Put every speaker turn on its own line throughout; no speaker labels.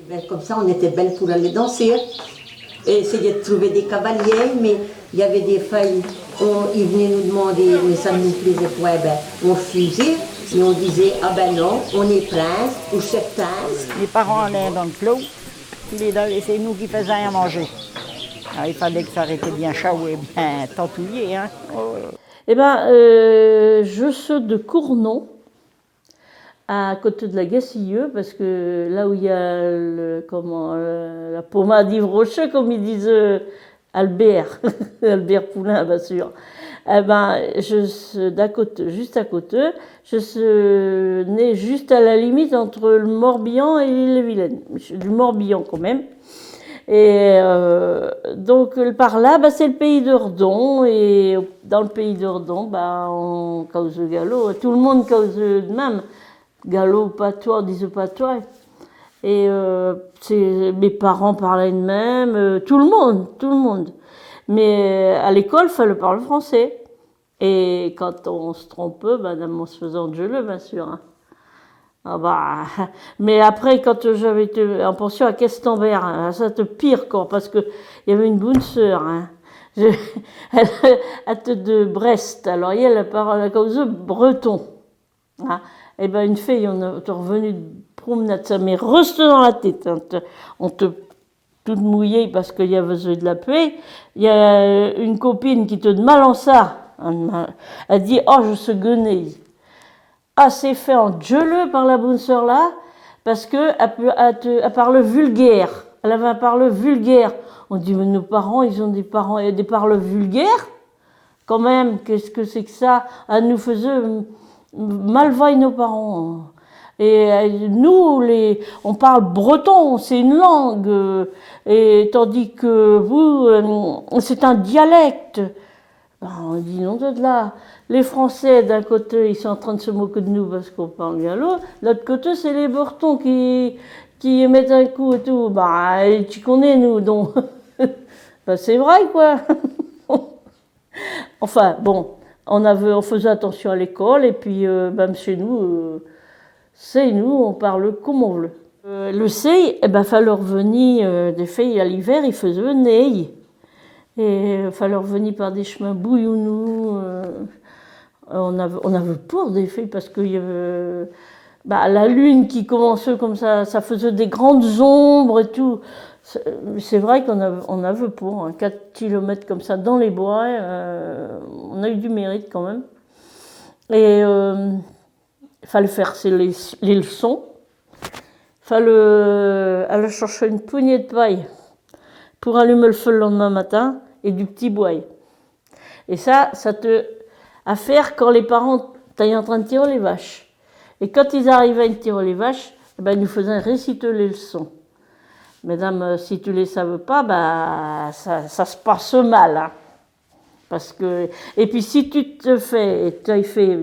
Ben, comme ça, on était belles pour aller danser. Et essayer de trouver des cavaliers, mais il y avait des feuilles. Ils venaient nous demander, mais ça ne nous plaisait pas, eh ben, on refusait. Mais on disait, ah ben non, on est prince ou chef prince.
Les parents allaient dans le clos, et c'est nous qui faisions à manger. Alors, il fallait que ça arrêtait bien chaud et bien tentouillé. Hein. Oh.
Eh ben, je suis de Cournon, à côté de la Gacilleux, parce que là où il y a la pommade d'Yves Rocher, comme ils disent Albert, Albert Poulain, bien sûr. Eh ben, je suis juste à côté, je suis née juste à la limite entre le Morbihan et l'Ille-et-Vilaine. Je suis du Morbihan quand même. Et donc par là, bah, c'est le pays d'Ordon, et dans le pays d'Ordon, bah, on cause le galop, tout le monde cause de même. Galop, patois, on disait patois. Et mes parents parlaient de même, tout le monde. Mais à l'école, il fallait parler français. Et quand on se trompait, madame, on se faisait engueuler, bien sûr. Hein. Ah bah, mais après, quand j'avais été en pension à Questembert, hein, ça te pire, quoi, parce qu'il y avait une bonne sœur. Hein. Elle était de Brest, alors elle parle à cause de breton. Hein. Et ben une fille, on est revenu de promenade, ça m'est resté dans la tête. Hein. On te toute mouillée parce qu'il y avait de la pluie. Il y a une copine qui te demande ça. Elle dit, oh, je suis guenille. Ah, c'est fait en gueuleux par la bonne sœur là, parce qu'elle parle vulgaire. Elle avait un parle vulgaire. On dit, mais nos parents, ils ont des parles vulgaires. Quand même, qu'est-ce que c'est que ça? Elle nous faisait malvaille nos parents. Et nous, on parle breton, c'est une langue, et tandis que vous, c'est un dialecte. On dit non de là. Les Français, d'un côté, ils sont en train de se moquer de nous parce qu'on parle gallo. De l'autre côté, c'est les Bretons qui mettent un coup et tout. Bah, tu connais, nous, donc. Bah, c'est vrai, quoi. Enfin, bon, on faisait attention à l'école, et puis, même chez nous, on parle comme on veut. Le C, eh ben, fallait revenir des filles à l'hiver, il faisait neige. Et il fallait revenir par des chemins bouillonnous. On avait peur des filles parce qu'il y avait la lune qui commençait comme ça faisait des grandes ombres et tout. C'est vrai qu'on avait peur, hein, 4 kilomètres comme ça dans les bois. On a eu du mérite quand même. Et il fallait faire les leçons. Il fallait aller chercher une poignée de paille pour allumer le feu le lendemain matin et du petit bois. Et ça te à faire quand les parents étaient en train de tirer les vaches. Et quand ils arrivaient à tirer les vaches, ils nous faisaient réciter les leçons. Mesdames, si tu ne les savais pas, ça se passe mal. Hein. Parce que, et puis si tu te fais, tu as fait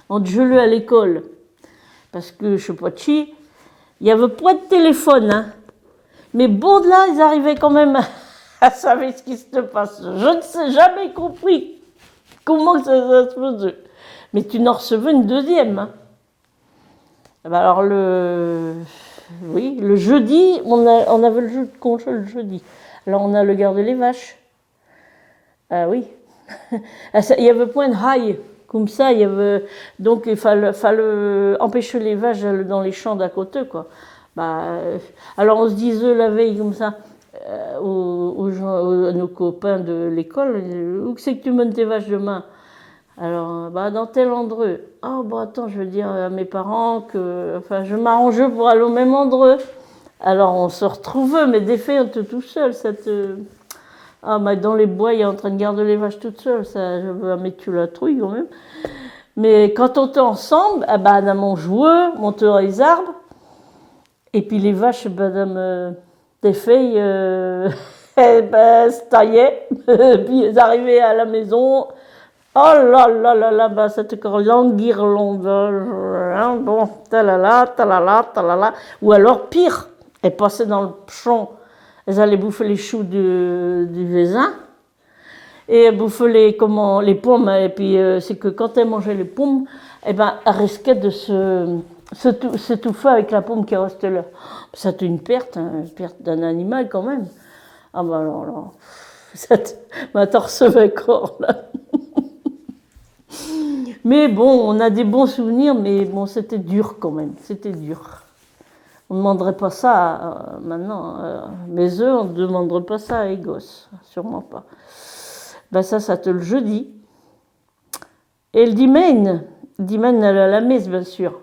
engueuler à l'école, parce que je ne sais pas chi, il n'y avait pas de téléphone. Hein. Mais bon, de là, ils arrivaient quand même à savoir ce qui se passe. Je ne sais jamais compris comment ça se faisait. Mais tu n'en recevais une deuxième. Hein. Alors, le jeudi, on avait le jeu de congé le jeudi. Alors, on a le garder les vaches. Ah oui. Il y avait point de haille. Comme ça, donc il fallait empêcher les vaches d'aller dans les champs d'à côté, quoi. Alors on se disait la veille comme ça à nos copains de l'école, où c'est que tu mènes tes vaches demain? Alors dans tel endroit. Attends, je veux dire à mes parents que je m'arrangeais pour aller au même endroit. Alors on se retrouvait, mais des faits on était tout seul. Dans les bois, il est en train de garder les vaches toute seule, ça je veux mettre la trouille quand même. Mais quand on était ensemble, on jouait, on montait dans les arbres. Et puis les vaches, madame, des filles, se taillaient. Puis elles arrivaient à la maison. Oh là là là là, c'était encore l'enguirlandage. Hein, bon, talala, talala, talala. Ou alors, pire, elles passaient dans le champ. Elles allaient bouffer les choux du voisin. Et elles bouffaient les pommes. Et puis, c'est que quand elles mangeaient les pommes, elles risquaient de se s'étouffer avec la pomme qui reste là. C'est une perte d'un animal quand même. Ah ben alors là, t'en recevais corps là. Mais bon, on a des bons souvenirs, mais bon, c'était dur quand même, c'était dur. On ne demanderait pas ça maintenant. Mes œufs, on ne demanderait pas ça à les gosses, sûrement pas. Ben ça te le jeudi. Et le dimanche, à la messe, bien sûr.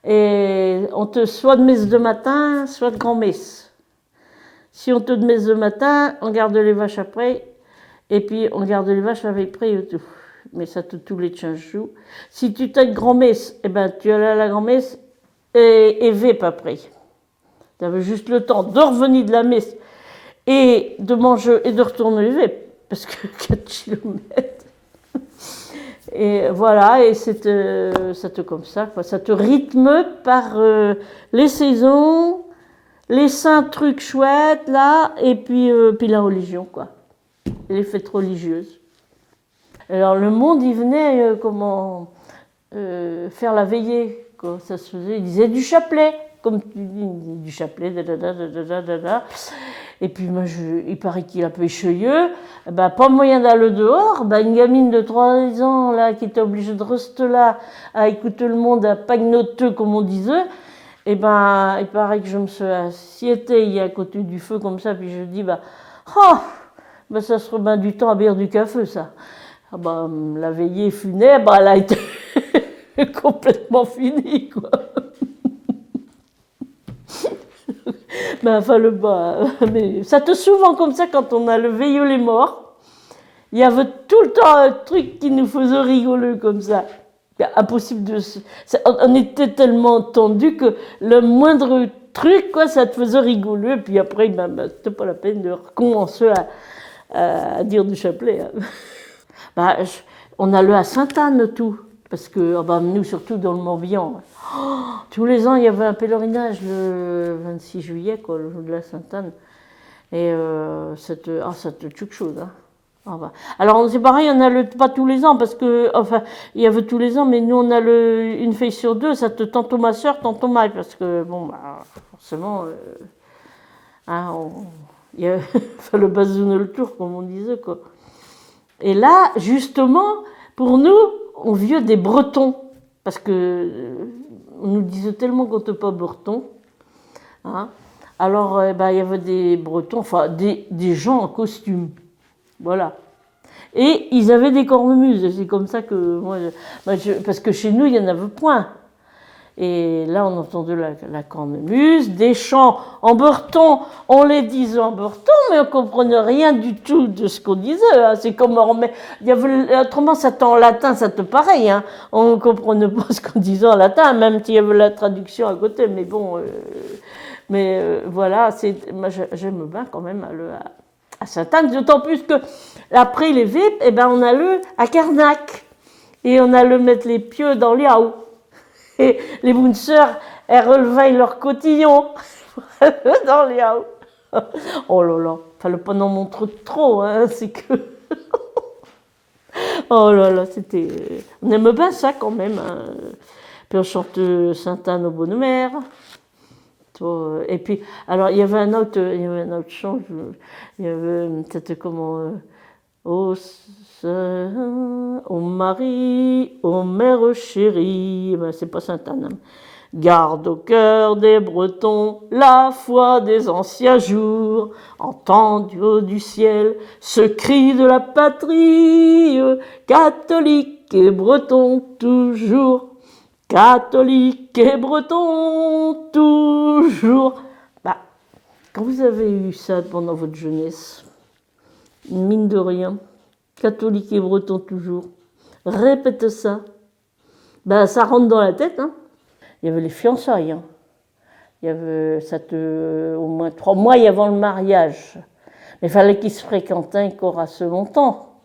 Et on te soit de messe de matin, soit de grand-messe. Si on te de messe de matin, on garde les vaches après, et puis on garde les vaches avec près et tout. Mais ça tous les 15 jours. Si tu t'as de grand-messe, eh ben tu allais à la grand-messe et vep après. Tu avais juste le temps de revenir de la messe et de manger et de retourner vep, parce que 4 kilomètres. Et voilà, et ça te comme ça, quoi. Ça te rythme par les saisons, les saints trucs chouettes, là, et puis la religion, quoi. Et les fêtes religieuses. Alors le monde, il venait faire la veillée, quoi. Ça se faisait, il disait du chapelet, comme tu dis, du chapelet, Et puis moi, il paraît qu'il est un peu écheuilleux, ben, pas moyen d'aller dehors, ben, une gamine de 3 ans là, qui était obligée de rester là à écouter le monde, à pagnoteux comme on disait, et ben, il paraît que je me suis assiétée à côté du feu comme ça, puis je dis, ça serait bien du temps à boire du café, ça. Ah ben, la veillée funèbre, elle a été complètement finie, quoi. Mais ça te souvent comme ça quand on a le veilleux les morts. Il y avait tout le temps un truc qui nous faisait rigoler comme ça. Impossible de. On était tellement tendus que le moindre truc, quoi, ça te faisait rigoler. Puis après, c'était pas la peine de recommencer à dire du chapelet. On a le à Sainte-Anne tout. Parce que nous, surtout dans le Morbihan, tous les ans, il y avait un pèlerinage le 26 juillet, quoi, le jour de la Sainte-Anne. Et c'était quelque chose. Hein. Alors, c'est pareil, on a pas tous les ans, parce que, il y avait tous les ans, mais nous, on a une fille sur deux, ça te tantôt ma soeur, tantôt moi, parce que, forcément, il fallait basonner le tour, comme on disait, quoi. Et là, justement, pour nous, on vient des Bretons, parce que on nous disait tellement qu'on n'était pas Bretons. Hein. Alors, il y avait des Bretons, des gens en costume. Voilà. Et ils avaient des cornemuses. C'est comme ça que moi, parce que chez nous, il n'y en avait point. Et là, on entendait la cornemuse, des chants en breton, on les disait en breton, mais on ne comprenait rien du tout de ce qu'on disait. Hein. C'est comme autrement, ça en latin, ça te pareil. Hein. On ne comprenait pas ce qu'on disait en latin, même s'il y avait la traduction à côté. Mais bon, voilà, moi, j'aime bien quand même à Sainte-Anne, d'autant plus que après les vipes, on a le à Carnac. Et on a le mettre les pieds dans l'Iao. Et les bonnes sœurs, elles relevaient leur cotillon dans les hauts. Oh là là, fallait pas en montrer trop, hein, c'est que. Oh là là, c'était. On aime bien ça quand même. Hein. Puis on chante Sainte-Anne aux bonnes mères. Et puis, alors il y avait un autre chant, c'était comment. Ô Marie, ô Mère chérie, c'est pas Sainte-Anne. Garde au cœur des Bretons la foi des anciens jours, entends du haut du ciel ce cri de la patrie, catholique et breton toujours, catholique et breton toujours. Quand vous avez eu ça pendant votre jeunesse, mine de rien, catholique et breton toujours. Répète ça. Ça rentre dans la tête. Hein. Il y avait les fiançailles. Hein. Il y avait au moins 3 mois avant le mariage. Mais il fallait qu'ils se fréquentent encore assez longtemps.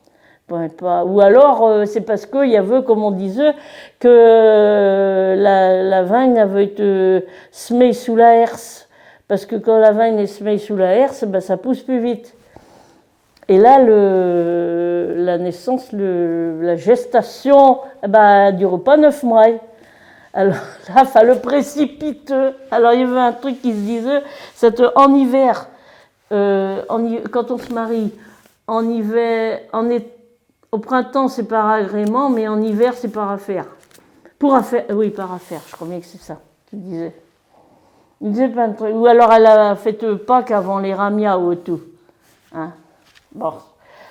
Ou alors, c'est parce qu'il y avait, comme on disait, que la vigne avait été semée sous la herse. Parce que quand la vigne est semée sous la herse, ça pousse plus vite. Et là, la naissance, la gestation, ne dure pas 9 mois. Alors là, enfin, le précipiteux. Alors il y avait un truc qui se disait, c'est en hiver, quand on se marie, en hiver, au printemps c'est par agrément, mais en hiver c'est par affaire. Pour affaire, oui, par affaire, je crois bien que c'est ça qu'il disait. Il disait plein de trucs. Ou alors elle a fait Pâques avant les ramias ou tout. Hein? Bon,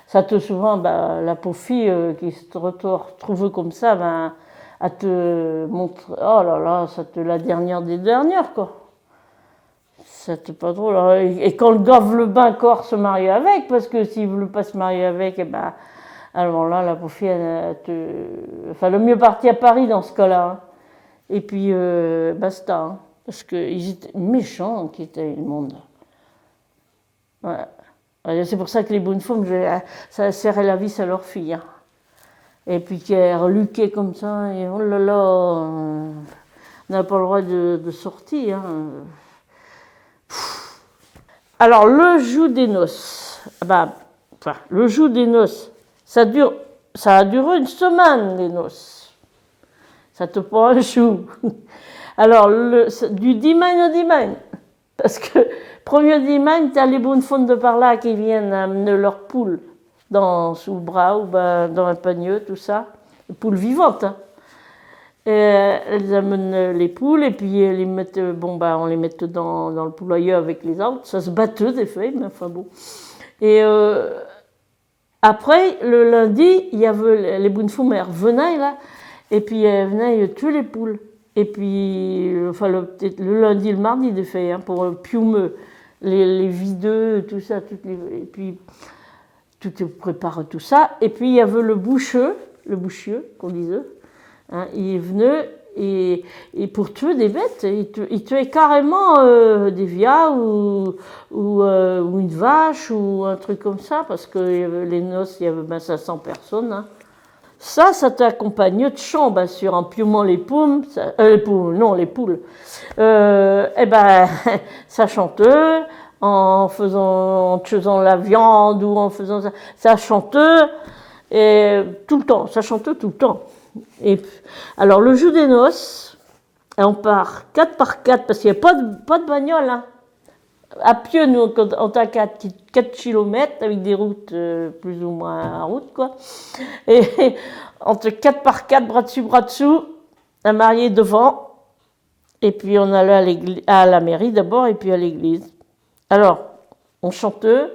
ça te souvent, la pauvre fille qui se retrouve comme ça, elle te montre, oh là là, ça te la dernière des dernières, quoi. C'était pas drôle. Et quand le gars veut bien encore se marier avec, parce que s'il ne veut pas se marier avec, alors là, la pauvre fille, enfin, le mieux partir à Paris dans ce cas-là. Hein. Et puis, basta. Hein, parce qu'ils étaient méchants, qui étaient le monde. Ouais. C'est pour ça que les bonnes femmes, ça serrait la vis à leur fille. Hein. Et puis qu'elles reluquaient comme ça, et oh là là, on n'a pas le droit de sortir. Hein. Alors, le jour des noces, le jour des noces, ça a duré une semaine, les noces. Ça te prend un chou. Alors, du dimanche au dimanche, parce que premier dimanche, tu as les bonnes femmes de par là qui viennent amener leurs poules sous le bras ou dans un panier, tout ça, les poules vivantes. Hein. Et elles amènent les poules et puis elles les mettent, on les met dans le poulailler avec les autres. Ça se battait des feuilles, mais enfin bon. Et après, le lundi, il y avait les bonnes femmes, elles revenaient là, et puis elles venaient tuer les poules. Et puis, enfin, le lundi, le mardi, des feuilles, hein, pour piumeux, les videux, tout ça, et puis tu te prépares tout ça. Et puis il y avait le boucheux qu'on disait. Hein, il venait et pour tuer des bêtes, il tuait carrément des vias ou une vache ou un truc comme ça, parce que les noces, il y avait 500 personnes. Hein. Ça t'accompagnait de chant, bien sûr, en piumant les poules. Les poules. Ça chantait. En faisant la viande ou en faisant ça chantait et tout le temps, ça chantait tout le temps. Et alors le jour des noces, on part 4 par 4 parce qu'il n'y a pas de bagnole. Hein. À pied, nous, on a 4 km avec des routes plus ou moins à route, quoi. Et entre 4 par 4, bras dessous, un marié devant, et puis on allait à la mairie d'abord et puis à l'église. Alors, on chantait,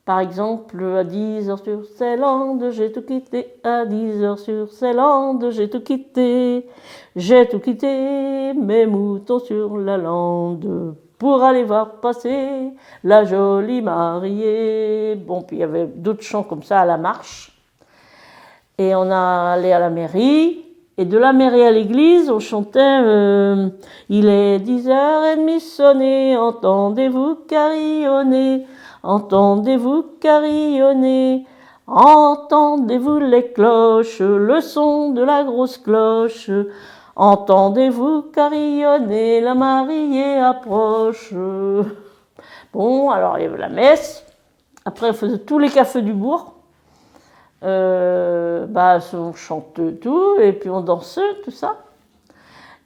par exemple, à 10h sur ces landes, j'ai tout quitté. À 10h sur ces landes, j'ai tout quitté. J'ai tout quitté, mes moutons sur la lande, pour aller voir passer la jolie mariée. Bon, puis il y avait d'autres chants comme ça à la marche. Et on allait à la mairie. Et de la mairie à l'église, on chantait il est 10h30 sonné, entendez-vous carillonner, entendez-vous carillonner, entendez-vous les cloches, le son de la grosse cloche, entendez-vous carillonner, la mariée approche. Bon, alors il y avait la messe, après on faisait tous les cafés du bourg. On chantait tout et puis on dansait tout ça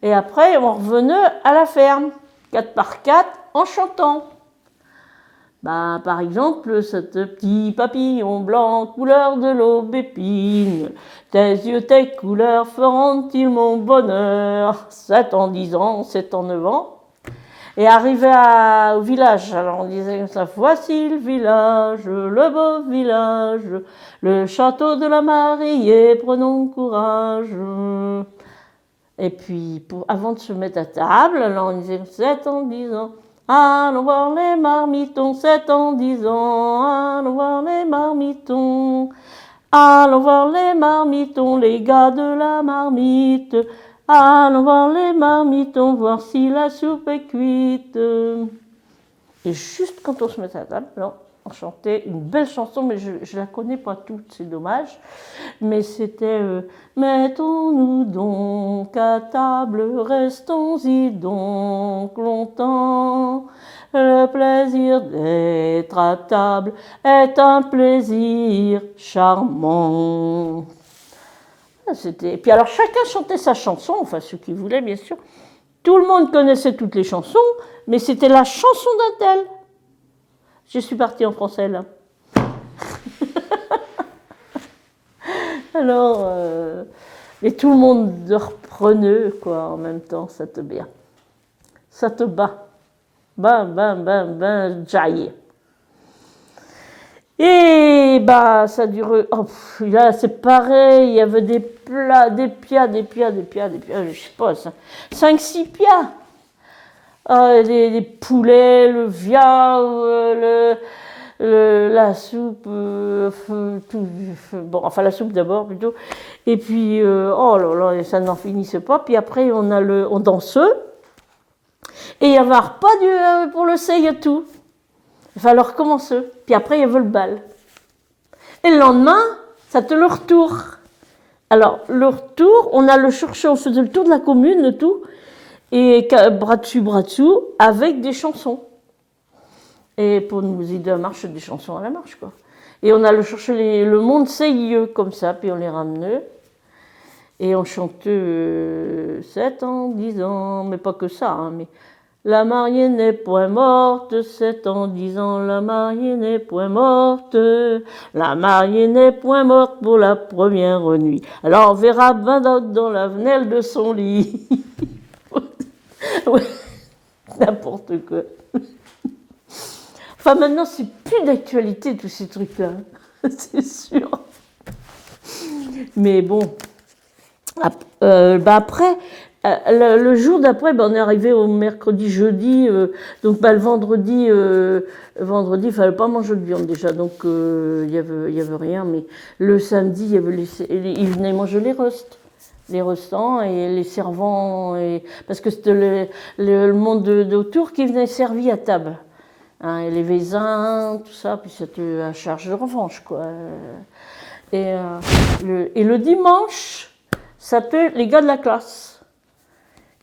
et après on revenait à la ferme 4 par 4 en chantant par exemple ce petit papillon blanc couleur de l'aubépine, tes yeux tes couleurs feront-ils mon bonheur, 7 ans 10 ans 7 ans 9 ans. Et arrivé au village, alors on disait comme ça, voici le village, le beau village, le château de la mariée, prenons courage. Et puis, avant de se mettre à table, alors on disait 7 ans, 10 ans, allons voir les marmitons, 7 ans, 10 ans, allons voir les marmitons, allons voir les marmitons, les gars de la marmite. Allons voir les marmitons, voir si la soupe est cuite. Et juste quand on se met à table, on chantait une belle chanson, mais je ne la connais pas toute, c'est dommage. Mais c'était mettons-nous donc à table, restons-y donc longtemps. Le plaisir d'être à table est un plaisir charmant. Et puis alors chacun chantait sa chanson, enfin ceux qui voulaient bien sûr. Tout le monde connaissait toutes les chansons, mais c'était la chanson d'un tel. Je suis partie en français là. Alors, et tout le monde reprenait quoi en même temps, ça te bien. Ça te bat. Ben, jaillit. Et bah ça dure. Oh, là c'est pareil, il y avait des plats, des piats, je sais pas, 5-6 piats. Des poulets, le viande, la soupe, tout, bon, enfin la soupe d'abord plutôt. Et puis, oh là là, ça n'en finissait pas. Puis après, on dansait. Et il y avait un repas pour le sey et tout. Il fallait recommencer. Puis après, il y avait le bal. Et le lendemain, ça te le retour. Alors, le retour, on faisait le tour de la commune, le tout. Et bras dessous, avec des chansons. Et pour nous aider à marcher, des chansons à la marche, quoi. Et on allait chercher le monde CIE, comme ça, puis on les ramenait. Et on chantait 7 ans, 10 ans, mais pas que ça, hein, mais... La mariée n'est point morte, 7 ans, 10 ans, la mariée n'est point morte. La mariée n'est point morte pour la première nuit. Alors on verra ben dans la venelle de son lit. Ouais, n'importe quoi. Enfin maintenant c'est plus d'actualité tous ces trucs-là, c'est sûr. Mais bon, après, le jour d'après, on est arrivé au mercredi, jeudi, donc le vendredi, il fallait pas manger de viande déjà, donc il y avait rien, mais le samedi, ils venaient manger les restants et les servants, parce que c'était le monde d'autour qui venait servir à table. Hein, et les vaisins, tout ça, puis c'était à charge de revanche, quoi. Et le dimanche, c'était les gars de la classe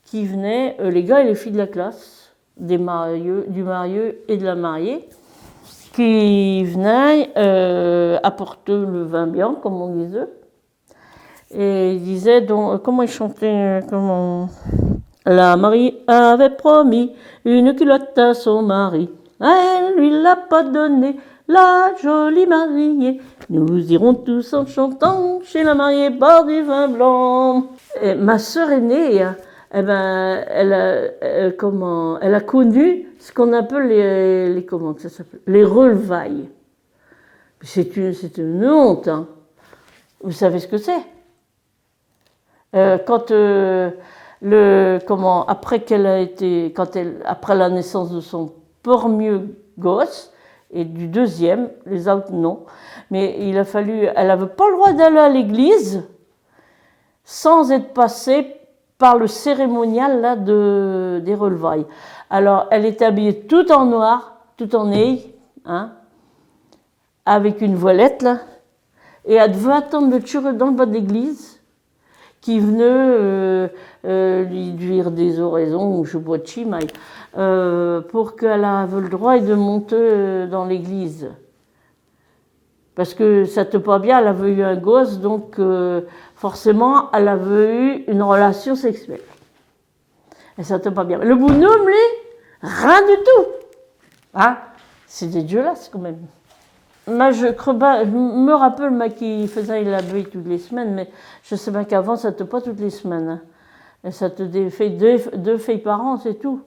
qui venaient, les gars et les filles de la classe, du marieux et de la mariée, qui venaient apporter le vin blanc, comme on disait. Et ils disaient, donc, comment ils chantaient, La mariée avait promis une culotte à son mari. Elle lui l'a pas donné, la jolie mariée. Nous irons tous en chantant chez la mariée bord du vin blanc. Et ma sœur aînée, eh ben, elle a connu ce qu'on appelle les relevailles. C'est une honte, hein. Vous savez ce que c'est? Après la naissance de son premier gosse et du deuxième, les autres non, mais elle n'avait pas le droit d'aller à l'église sans être passée par le cérémonial là des relevailles. Alors elle était habillée tout en noir, tout en aille, hein, avec une voilette là, et elle devait attendre le curé dans le bas de l'église qui venait lui dire des oraisons ou je sais pas de chimaille, pour qu'elle ait le droit de monter dans l'église. Parce que ça te pas bien, elle avait eu un gosse, donc forcément elle avait eu une relation sexuelle. Et ça te pas bien. Le bonhomme, lui, rien du tout. Hein? C'est dégueulasse quand même. Moi, je me rappelle moi, qui faisait la buée toutes les semaines, mais je sais bien qu'avant, ça te pas toutes les semaines. Hein. Et ça te fait deux feuilles par an, c'est tout.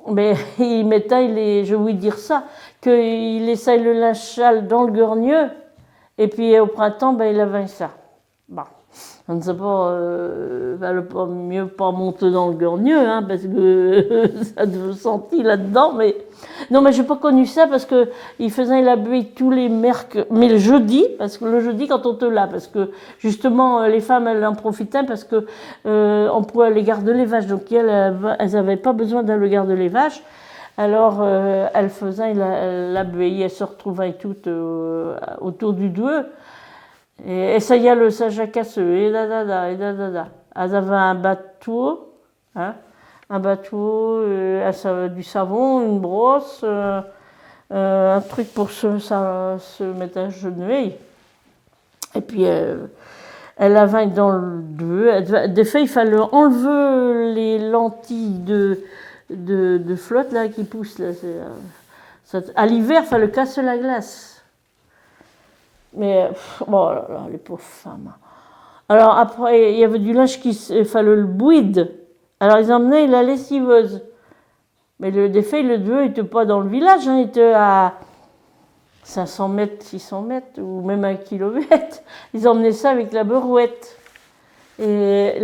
Mais il m'étaille, je vais vous dire ça, qu'il essaye le linge sale dans le gurnieux, et puis au printemps, il avait ça. Bon, on ne sait pas, il valait pas mieux pas monter dans le gurnieux, hein, parce que ça devait sentir là-dedans, mais... Non, mais j'ai pas connu ça parce que il faisait la buée tous les mercredis, mais le jeudi, parce que le jeudi quand on te l'a, parce que justement les femmes elles en profitaient parce que on pouvait aller garder les vaches, donc elles avaient pas besoin d'aller garder les vaches, alors elles faisaient la buée, elles se retrouvaient toutes autour du doueux, et ça y est le Saint-Jacques-Casseux, et elles avaient un bateau, hein. Un bateau, du savon, une brosse, un truc pour se mettre à genoux. Et puis, Elle avait dans le deux. Des fois, il fallait enlever les lentilles de flotte là, qui poussent. Là. À l'hiver, il fallait casser la glace. Mais, bon, là, les pauvres femmes. Alors, après, il y avait du linge il fallait le bouide. Alors, ils emmenaient la lessiveuse. Mais des fois, le deux n'était pas dans le village, hein, il était à 500 mètres, 600 mètres, ou même 1 kilomètre. Ils emmenaient ça avec la berouette. Et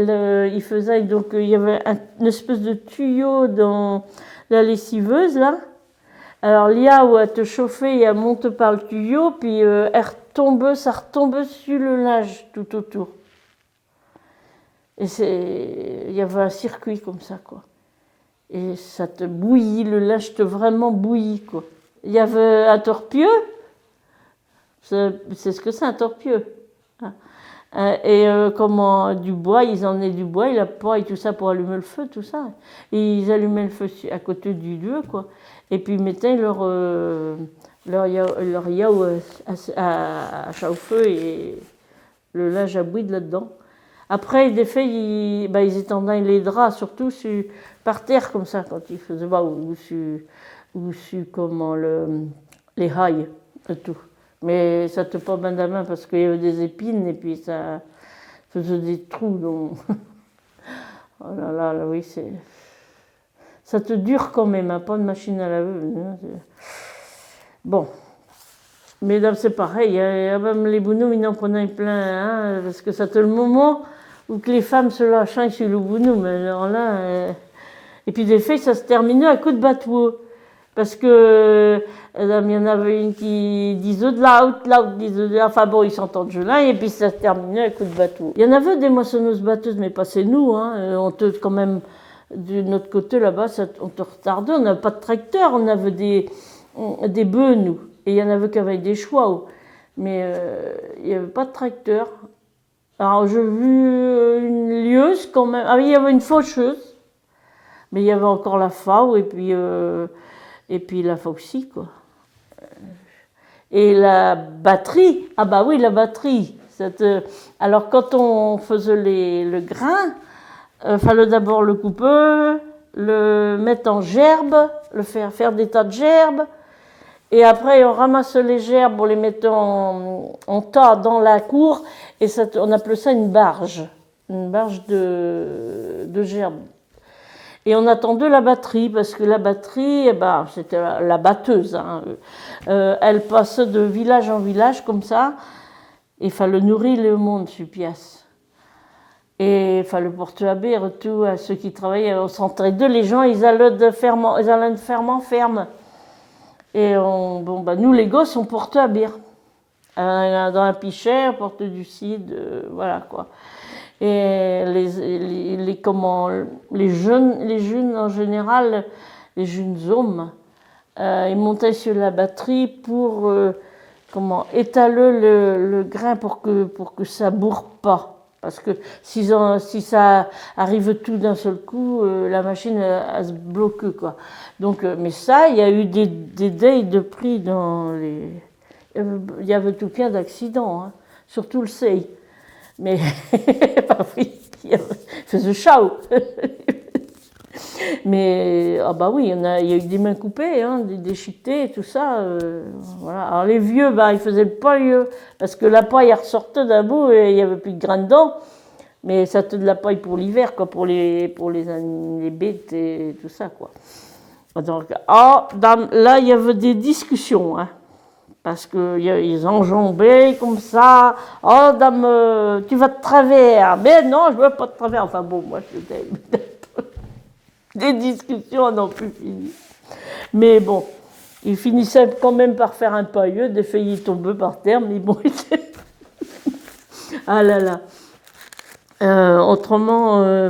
ils faisaient, donc, il y avait une espèce de tuyau dans la lessiveuse, là. Alors, l'IA, où elle te chauffait, elle monte par le tuyau, puis ça retombe sur le linge tout autour. Et il y avait un circuit comme ça, quoi. Et ça te bouillit, le linge te vraiment bouillit, quoi. Il y avait un torpieux, c'est ce que c'est un torpieux. Et du bois, ils emmenaient du bois, la paille, tout ça pour allumer le feu, tout ça. Et ils allumaient le feu à côté du lieu, quoi. Et puis ils mettaient leur yaourt à chauffer et le linge à bouillir là-dedans. Après, des fois, ils étendaient les draps, surtout par terre, comme ça, quand ils faisaient, ou sur comment, les hailles, et tout. Mais ça te pas bien la main parce qu'il y avait des épines et puis ça faisait des trous. Donc... oh là là, oui, ça te dure quand même, hein, pas de machine à laver. Hein, bon. Mesdames, c'est pareil, même les bonhommes, ils en prenaient plein, hein, parce que c'était le moment où que les femmes se lâchaient sur le bonhomme. Alors là, et puis des fois, ça se terminait à coup de bateau. Parce que il y en avait une qui disait de l'autre disait de l'autre. Enfin bon, ils s'entendent gelin et puis ça se terminait à coup de bateau. Il y en avait des moissonneuses batteuses, mais pas c'est nous. Hein. On te, quand même, de notre côté là-bas, on te retardait. On n'avait pas de tracteur, on avait des bœufs, nous. Et il y en avait qui avaient des chevaux. Mais il n'y avait pas de tracteur. Alors j'ai vu une lieuse quand même. Ah oui, il y avait une faucheuse. Mais il y avait encore la faux et puis la Foxy, quoi. Et la batterie, ah bah oui, la batterie. Alors quand on faisait le grain, fallait d'abord le couper, le mettre en gerbe, le faire des tas de gerbes. Et après, on ramassait les gerbes, on les mettait en tas dans la cour, et on appelait ça une barge de gerbes. Et on attendait la batterie, parce que la batterie, c'était la batteuse. Hein. Elle passait de village en village comme ça. Et il fallait nourrir le monde sur pièce. Et il fallait porter à bière tout à ceux qui travaillaient. On s'entraidait, les gens, ils allaient de ferme en ferme. Et nous, les gosses, on portait à bière. Dans un pichet, on portait du cidre, voilà quoi. Et les jeunes en général, les jeunes hommes, ils montaient sur la batterie pour étaler le grain pour que ça bourre pas. Parce que si ça arrive tout d'un seul coup, la machine elle se bloque, quoi. Donc, mais ça, il y a eu des deuils de prix dans les. Il y avait tout plein d'accidents, hein, surtout le Sey. Mais oui, il faisait chaud. Mais oui, il y a eu des mains coupées, hein, des déchiquetées, tout ça. Voilà. Alors les vieux, ils faisaient le paille, parce que la paille elle ressortait d'un bout et il n'y avait plus de grains dedans. Mais ça c'était de la paille pour l'hiver, quoi, pour les bêtes et tout ça, quoi. Donc, là il y avait des discussions, hein. Parce qu'ils enjambaient comme ça. Oh, dame, tu vas de travers. Mais non, je ne veux pas de travers. Enfin bon, moi, c'était des discussions à n'en plus finir. Mais bon, ils finissaient quand même par faire un pailleux. Des fois, ils tombaient par terre, mais bon. Ah là là. Autrement,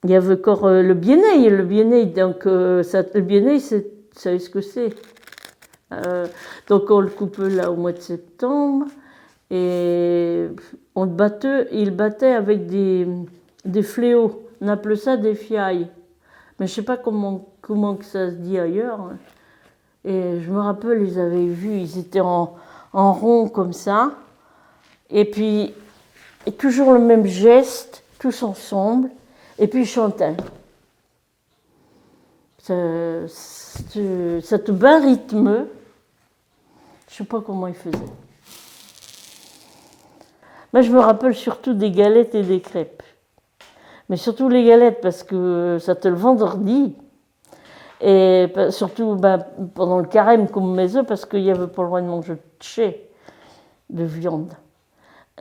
il y avait encore le bienneil. Le bienneil, donc, le bienneil, vous savez ce que c'est? Donc on le coupe là au mois de septembre et il battait avec des fléaux. On appelait ça des fiailles. Mais je ne sais pas comment que ça se dit ailleurs. Et je me rappelle, ils étaient en rond comme ça. Et puis Et toujours le même geste, tous ensemble, et puis ils chantaient. Cette bas rythme, je ne sais pas comment ils faisaient. Moi, je me rappelle surtout des galettes et des crêpes. Mais surtout les galettes, parce que ça te le vendredi. Et surtout pendant le carême, comme mes œufs, parce qu'il n'y avait pas le droit de manger de viande.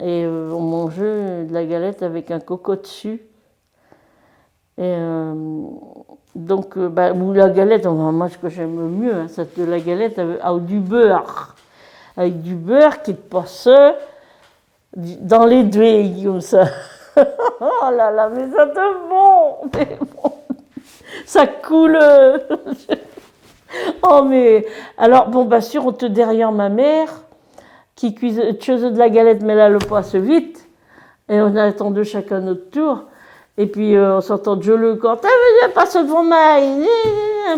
Et on mangeait de la galette avec un coco dessus. Et donc, ou la galette, moi, ce que j'aime le mieux, hein, c'est de la galette avec du beurre. Avec du beurre qui te passe dans les doigts, comme ça. Oh là là, mais ça te bon, ça coule. Oh, mais alors, bon, sûr, on était derrière ma mère qui faisait de la galette, mais là, le passe vite. Et on a attendu chacun notre tour. Et puis, on s'entend je le quand passe devant moi.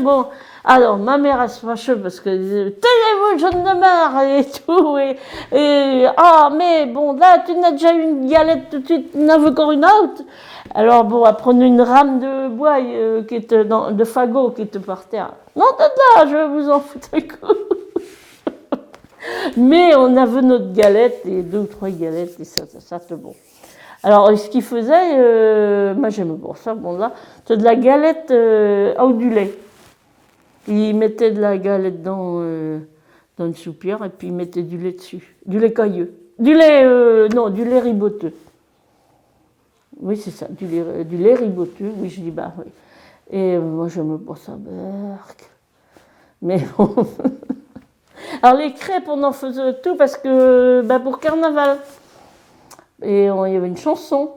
Bon, alors, ma mère, elle se fâchait parce que tenez-vous, j'en ai marre et tout. Mais bon, là, tu n'as déjà eu une galette tout de suite, tu en as encore une autre. Alors, bon, elle prenait une rame de bois qui était de fagot qui était par terre. Non, là, je vais vous en foutre un coup. Mais on avait notre galette, et 2 ou 3 galettes, et ça c'était bon. Alors, ce qu'il faisait, moi j'aimais pour ça, bon là, c'est de la galette au du lait. Il mettait de la galette dans une soupière, et puis il mettait du lait dessus. Du lait cailleux. Du lait riboteux. Oui, c'est ça, du lait riboteux, oui, je dis oui. Et moi j'aimais pas ça, berk. Mais bon. Alors les crêpes, on en faisait tout parce que pour carnaval. Et il y avait une chanson.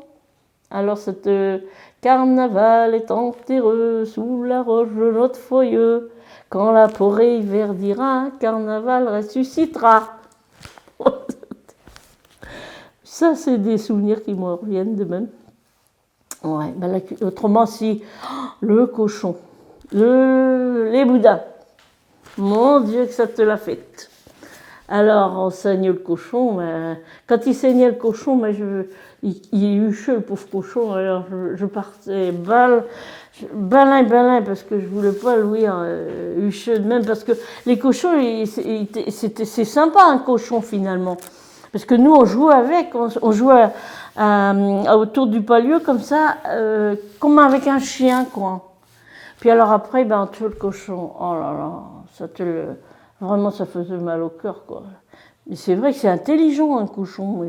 Alors c'était Carnaval étant terreux sous la roche de notre foyeux. Quand la forêt verdira, Carnaval ressuscitera. Ça, c'est des souvenirs qui me reviennent de même. Ouais, autrement, si le cochon, les boudins. Mon Dieu, que ça te l'a fait. Alors, on saigne le cochon. Quand il saignait le cochon, il huchait le pauvre cochon. Alors, je partais balin, parce que je voulais pas lui hucher de même. Parce que les cochons, c'est sympa un cochon finalement. Parce que nous, on jouait avec, on jouait autour du palier comme ça, comme avec un chien, quoi. Puis alors après, on tuait le cochon. Oh là là, vraiment, ça faisait mal au cœur, quoi. Mais c'est vrai que c'est intelligent, un cochon.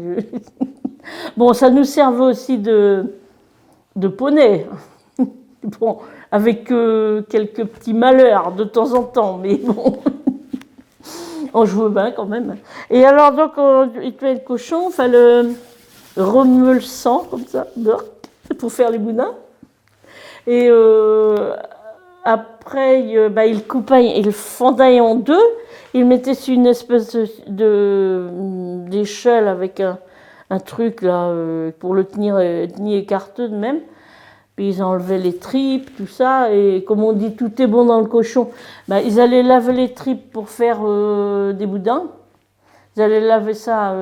Bon, ça nous servait aussi de poney. Bon, avec quelques petits malheurs de temps en temps, mais bon, on jouait bien quand même. Et alors, donc, il tuait le cochon, il fallait remuer le sang, comme ça, pour faire les boudins. Et après, il coupait, il fendait en 2, il mettait sur une espèce d'échelle avec un truc là, pour le tenir écarté de même. Puis ils enlevaient les tripes, tout ça, et comme on dit, tout est bon dans le cochon. Ils allaient laver les tripes pour faire des boudins. Ils allaient laver ça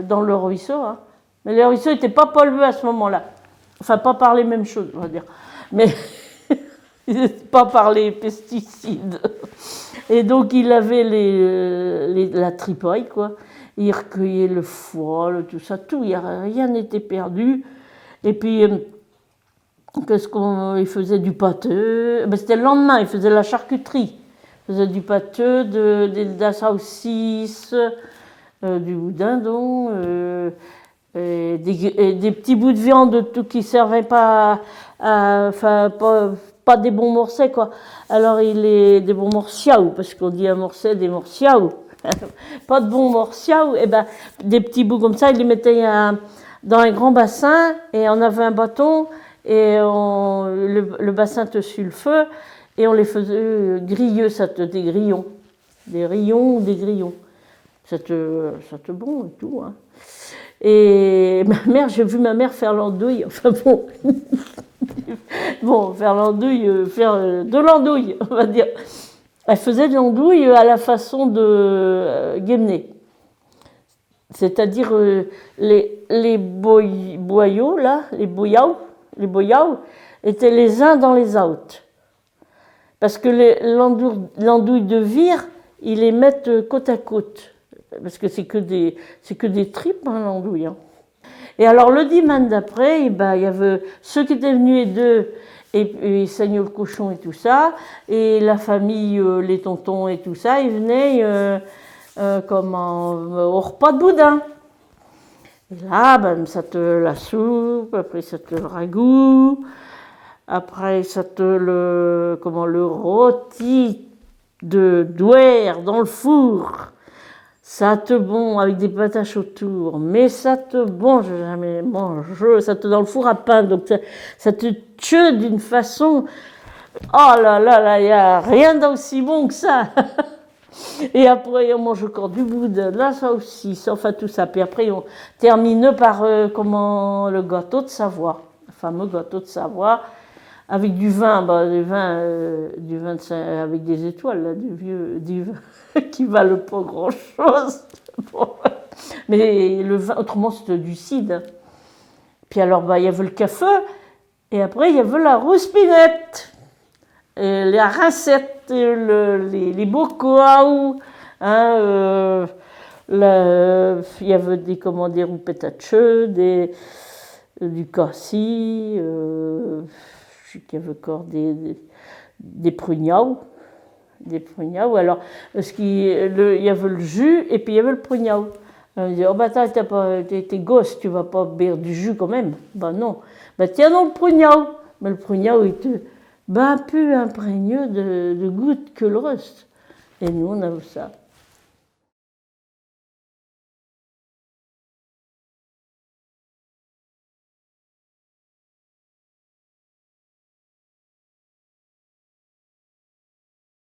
dans le ruisseau. Hein. Mais le ruisseau n'était pas pollué à ce moment-là. Enfin, pas par les mêmes choses, on va dire. Mais pas par les pesticides. Et donc, ils lavaient la tripaille, quoi. Ils recueillaient le foie, tout ça, tout. Rien n'était perdu. Et puis... qu'est-ce qu'il faisait du pâteux? C'était le lendemain, il faisait la charcuterie. Il faisait du pâteux, de la saucisse, du boudin, et des petits bouts de viande tout qui ne servaient pas, pas des bons morceaux, quoi. Alors, des bons morciaux, parce qu'on dit un morceau, des morciaux. Pas de bons morciaux, et des petits bouts comme ça, ils les mettaient dans un grand bassin, et on avait un bâton. Et le bassin te suit le feu, et on les faisait grilleux, des grillons. Des rayons ou des grillons. Ça te bon et tout. Hein. Et j'ai vu ma mère faire l'andouille, enfin bon. Bon, faire l'andouille, faire de l'andouille, on va dire. Elle faisait de l'andouille à la façon de Guémené. C'est-à-dire les boyaux, là, les boyaux étaient les uns dans les autres. Parce que l'andouille de vire, ils les mettent côte à côte. Parce que c'est que des tripes, hein, l'andouille. Hein. Et alors, le dimanche d'après, il y avait ceux qui étaient venus et deux, et ils saignaient le cochon et tout ça, et la famille, les tontons et tout ça, ils venaient au repas de boudin. Et là, ça te la soupe, après ça te le ragoût, après ça te le rôti de douère dans le four. Ça te bon avec des patates autour, mais ça te bon, je n'ai jamais mangé, ça te dans le four à pain, donc ça te tue d'une façon, oh là là là, il n'y a rien d'aussi bon que ça. Et après on mange encore du boudin, là ça aussi, ça, enfin tout ça. Puis après on termine par le gâteau de Savoie, le fameux gâteau de Savoie, avec du vin, du vin avec des étoiles, là, du vin qui valent pas grand-chose. Bon. Mais le vin, autrement, c'était du cidre. Puis alors, il y avait le café, et après, il y avait la rouspinette, et la rincette, les bocaux, hein, il y avait des roupettes à cheveux, du cassis, je sais qu'il y avait encore des prugnaux. Des prugnaux. Alors, il y avait le jus et puis il y avait le prugnau. On disait, oh bah t'es gosse, tu vas pas boire du jus quand même. Ben non. Ben tiens donc le prugnau. Mais le prugnau était plus imprégneux de goutte que le reste. Et nous, on avait ça.